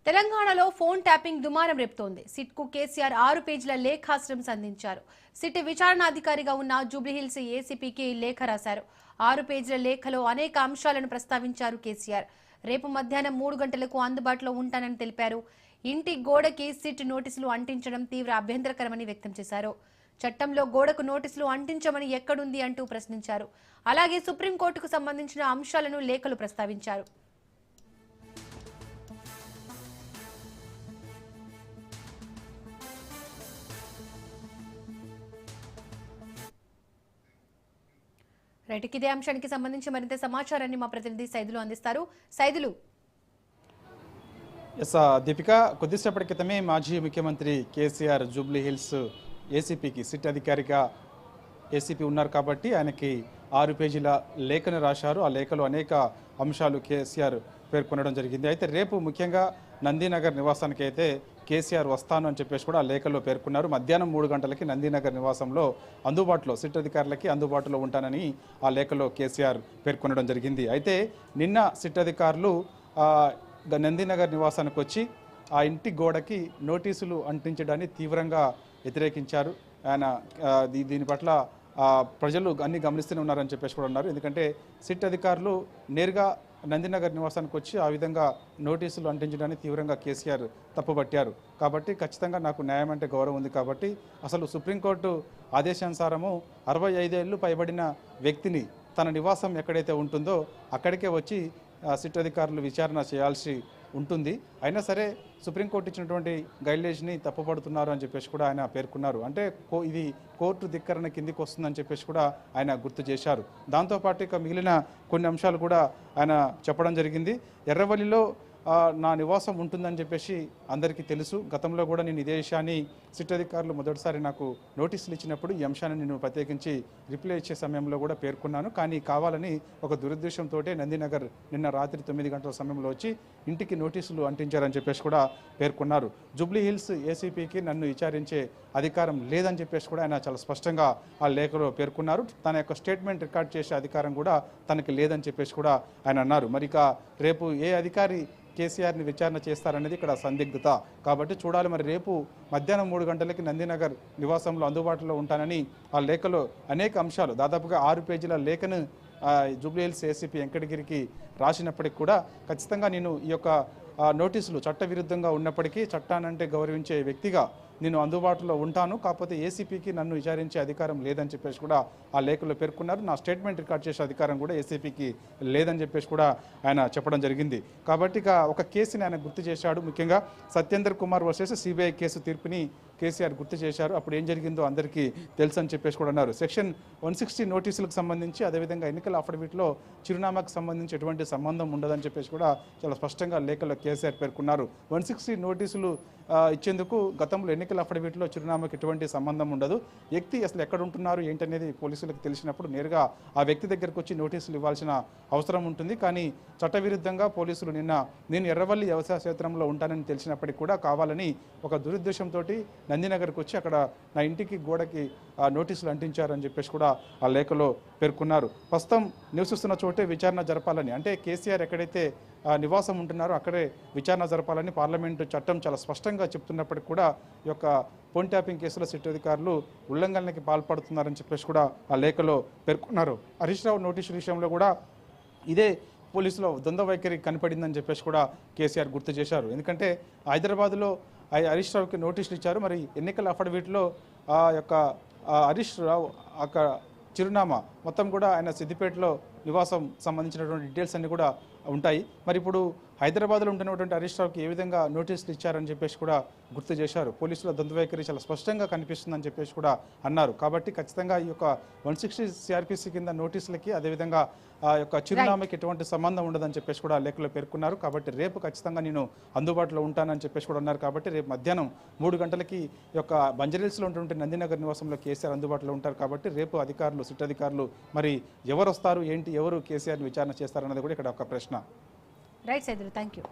తెలంగాణలో phone tapping దుమారం రేపుతోంది. సిట్కు కేసీఆర్ 6 పేజీల లేఖాస్త్రం సంధించారు. సిట్ విచారణాధికారిగా ఉన్న జూబ్లీహిల్స్ ఏసీపీకి లేఖ రాశారు. 6 పేజీల లేఖలో అనేక అంశాలను ప్రస్తావించారు కేసీఆర్. రేపు మధ్యాహ్నం 3 గంటలకు అందుబాటులో ఉంటానని తెలిపారు. ఇంటి గోడకి సిట్ నోటీసులు అంటించడం తీవ్ర అభ్యంతరకరమని వ్యక్తం చేశారు. చట్టంలో గోడకు నోటీసులు అంటించమని ఎక్కడుంది అంటూ ప్రశ్నించారు. అలాగే సుప్రీంకోర్టుకు సంబంధించిన అంశాలను లేఖలు ప్రస్తావించారు. రైట్, ఇదే అంశానికి సంబంధించి మరింత సమాచారాన్ని మా ప్రతినిధి సైదులు అందిస్తారు. సైదులు. దీపిక, కొద్దిసేపటి క్రితమే మాజీ ముఖ్యమంత్రి కేసీఆర్ జూబ్లీహిల్స్ ఏసీపీకి సిట్ అధికారిగా ఏసీపీ ఉన్నారు కాబట్టి ఆయనకి 6 పేజీల లేఖను రాశారు. ఆ లేఖలో అనేక అంశాలు కేసీఆర్ పేర్కొనడం జరిగింది. అయితే రేపు ముఖ్యంగా నందీనగర్ నివాసానికి అయితే కేసీఆర్ వస్తాను అని చెప్పేసి కూడా ఆ లేఖలో పేర్కొన్నారు. మధ్యాహ్నం 3 గంటలకి నందీనగర్ నివాసంలో అందుబాటులో సిట్ అధికారులకి అందుబాటులో ఉంటానని ఆ లేఖలో కేసీఆర్ పేర్కొనడం జరిగింది. అయితే నిన్న సిట్ అధికారులు నందీనగర్ నివాసానికి వచ్చి ఆ ఇంటి గోడకి నోటీసులు అంటించడాన్ని తీవ్రంగా వ్యతిరేకించారు. ఆయన దీని పట్ల ప్రజలు అన్ని గమనిస్తూనే ఉన్నారని చెప్పేసి కూడా ఉన్నారు. ఎందుకంటే సిట్ అధికారులు నేరుగా నందీనగర్ నివాసానికి వచ్చి ఆ విధంగా నోటీసులు అంటించడాన్ని తీవ్రంగా కేసీఆర్ తప్పుపట్టారు. కాబట్టి ఖచ్చితంగా నాకు న్యాయం అంటే గౌరవం ఉంది కాబట్టి అసలు సుప్రీంకోర్టు ఆదేశానుసారము 65 ఏళ్ళు పైబడిన వ్యక్తిని తన నివాసం ఎక్కడైతే ఉంటుందో అక్కడికే వచ్చి సిట్ అధికారులు విచారణ చేయాల్సి ఉంటుంది. అయినా సరే సుప్రీంకోర్టు ఇచ్చినటువంటి గైడ్లైన్స్ని తప్పుపడుతున్నారు అని చెప్పేసి కూడా ఆయన పేర్కొన్నారు. అంటే ఇది కోర్టు ధిక్కరణ కిందికి వస్తుందని చెప్పేసి కూడా ఆయన గుర్తు చేశారు. దాంతోపాటు ఇక మిగిలిన కొన్ని అంశాలు కూడా ఆయన చెప్పడం జరిగింది. ఎర్రవల్లిలో నా నివాసం ఉంటుందని చెప్పేసి అందరికీ తెలుసు. గతంలో కూడా నేను ఇదే విషయాన్ని సిట్ అధికారులు మొదటిసారి నాకు నోటీసులు ఇచ్చినప్పుడు ఈ అంశాన్ని నేను ప్రత్యేకించి రిప్లై ఇచ్చే సమయంలో కూడా పేర్కొన్నాను. కానీ కావాలని ఒక దురుద్దేశంతో నందీనగర్ నిన్న రాత్రి 9 గంటల సమయంలో వచ్చి ఇంటికి నోటీసులు అంటించారని చెప్పేసి కూడా పేర్కొన్నారు. జూబ్లీహిల్స్ ఏసీపీకి నన్ను విచారించే అధికారం లేదని చెప్పేసి కూడా ఆయన చాలా స్పష్టంగా ఆ లేఖలో పేర్కొన్నారు. తన యొక్క స్టేట్మెంట్ రికార్డ్ చేసే అధికారం కూడా తనకి లేదని చెప్పేసి కూడా ఆయన అన్నారు. మరి ఇక రేపు ఏ అధికారి కేసీఆర్ని విచారణ చేస్తారనేది ఇక్కడ సందిగ్ధత. కాబట్టి చూడాలి. మరి రేపు మధ్యాహ్నం 3 గంటలకి నందీనగర్ నివాసంలో అందుబాటులో ఉంటానని ఆ లేఖలో అనేక అంశాలు దాదాపుగా 6 పేజీల లేఖను జూబ్లీహిల్స్ ఏసీపీ వెంకటగిరికి రాసినప్పటికీ కూడా ఖచ్చితంగా నేను ఈ యొక్క నోటీసులు చట్టవిరుద్ధంగా ఉన్నప్పటికీ చట్టానంటే గౌరవించే వ్యక్తిగా నేను అందుబాటులో ఉంటాను. కాకపోతే ఏసీపీకి నన్ను విచారించే అధికారం లేదని చెప్పేసి కూడా ఆ లేఖలో పేర్కొన్నారు. నా స్టేట్మెంట్ రికార్డ్ చేసే అధికారం కూడా ఏసీపీకి లేదని చెప్పేసి కూడా ఆయన చెప్పడం జరిగింది. కాబట్టి ఇక ఒక కేసుని ఆయన గుర్తు చేశాడు. ముఖ్యంగా Satyender Kumar versus CBI case తీర్పుని కేసీఆర్ గుర్తు చేశారు. అప్పుడు ఏం జరిగిందో అందరికీ తెలుసు అని చెప్పేసి కూడా అన్నారు. సెక్షన్ 160 నోటీసులకు సంబంధించి అదేవిధంగా ఎన్నికల అఫిడవిట్లో చిరునామాకు సంబంధించి ఎటువంటి సంబంధం ఉండదని చెప్పేసి కూడా చాలా స్పష్టంగా లేఖలో కేసీఆర్ పేర్కొన్నారు. 160 నోటీసులు ఇచ్చేందుకు గతంలో ఎన్నికల అఫిడవిట్లో చిరునామాకు ఎటువంటి సంబంధం ఉండదు. వ్యక్తి అసలు ఎక్కడ ఉంటున్నారు ఏంటనేది పోలీసులకు తెలిసినప్పుడు నేరుగా ఆ వ్యక్తి దగ్గరకు వచ్చి నోటీసులు ఇవ్వాల్సిన అవసరం ఉంటుంది. కానీ చట్టవిరుద్ధంగా పోలీసులు నేను ఎర్రవల్లి వ్యవసాయ క్షేత్రంలో ఉంటానని తెలిసినప్పటికీ కూడా కావాలని ఒక దురుద్దేశంతో నందీనగర్కి వచ్చి అక్కడ నా ఇంటికి గోడకి నోటీసులు అంటించారని చెప్పేసి కూడా ఆ లేఖలో పేర్కొన్నారు. ప్రస్తుతం నివసిస్తున్న చోటే విచారణ జరపాలని, అంటే కేసీఆర్ ఎక్కడైతే నివాసం ఉంటున్నారో అక్కడే విచారణ జరపాలని పార్లమెంటు చట్టం చాలా స్పష్టంగా చెప్తున్నప్పటికీ కూడా ఈ యొక్క ఫోన్ ట్యాపింగ్ కేసులో సిట్ అధికారులు ఉల్లంఘనకి పాల్పడుతున్నారని చెప్పేసి కూడా ఆ లేఖలో పేర్కొన్నారు. హరీష్ రావు నోటీసుల విషయంలో కూడా ఇదే పోలీసులో ద్వంద్వ వైఖరి కనపడిందని చెప్పేసి కూడా కేసీఆర్ గుర్తు చేశారు. ఎందుకంటే హైదరాబాద్లో హరీష్ రావుకి నోటీసులు ఇచ్చారు. మరి ఎన్నికల అఫిడవిట్లో ఆ యొక్క హరీష్ రావు అక్కడ చిరునామా మొత్తం కూడా ఆయన సిద్దిపేటలో నివాసం సంబంధించినటువంటి డీటెయిల్స్ అన్నీ కూడా ఉంటాయి. మరి ఇప్పుడు హైదరాబాద్లో ఉంటున్నటువంటి హరీష్ రావుకి ఏ విధంగా నోటీసులు ఇచ్చారని చెప్పేసి కూడా గుర్తు చేశారు. పోలీసుల ద్వంద్వ వైఖరి చాలా స్పష్టంగా కనిపిస్తుందని చెప్పేసి కూడా అన్నారు. కాబట్టి ఖచ్చితంగా ఈ యొక్క 160 సిఆర్పిసి కింద నోటీసులకి అదేవిధంగా ఆ యొక్క చిరునామాకి ఎటువంటి సంబంధం ఉండదని చెప్పేసి కూడా లేఖలో పేర్కొన్నారు. కాబట్టి రేపు ఖచ్చితంగా నేను అందుబాటులో ఉంటానని చెప్పేసి కూడా అన్నారు. కాబట్టి రేపు మధ్యాహ్నం 3 గంటలకి ఈ యొక్క బంజరీల్స్లో ఉన్నటువంటి నందీనగర్ నివాసంలో కేసీఆర్ అందుబాటులో ఉంటారు. కాబట్టి రేపు అధికారులు సిట్ అధికారులు మరి ఎవరు వస్తారు ఏంటి, ఎవరు కేసీఆర్ని విచారణ చేస్తారన్నది కూడా ఇక్కడ ఒక ప్రశ్న. Right Saidulu, thank you.